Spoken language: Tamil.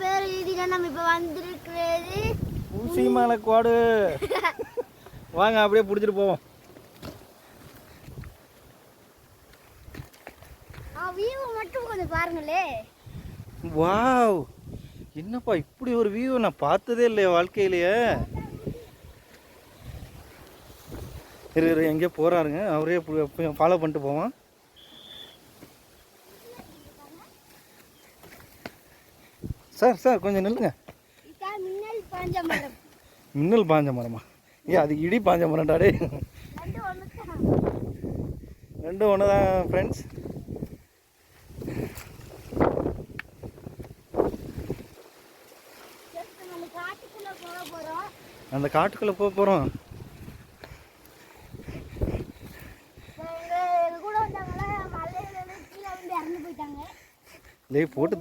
பேர் இதுக்கு நம்ம இப்போ வந்திருக்கிறது ஊசி மலை கோடு. வாங்க அப்படியே பிடிச்சிட்டு போவோம். வியூ மட்டும் கொஞ்சம் பாருங்களே. வாவ், என்னப்பா இப்படி ஒரு வியூ நான் பார்த்ததே இல்லையா வாழ்க்கையிலேயே. இரு எங்கேயோ போகிறாருங்க, அவரே ஃபாலோ பண்ணிட்டு போவான். சார் கொஞ்சம் நில்லுங்க. மின்னல் பாஞ்ச மரமா? அது இடி பாஞ்ச மரம்டாடே. ரெண்டும் ஒன்று தான் ஃப்ரெண்ட்ஸ். அந்த காட்டுக்குள்ளே போக போகிறோம். போட்டு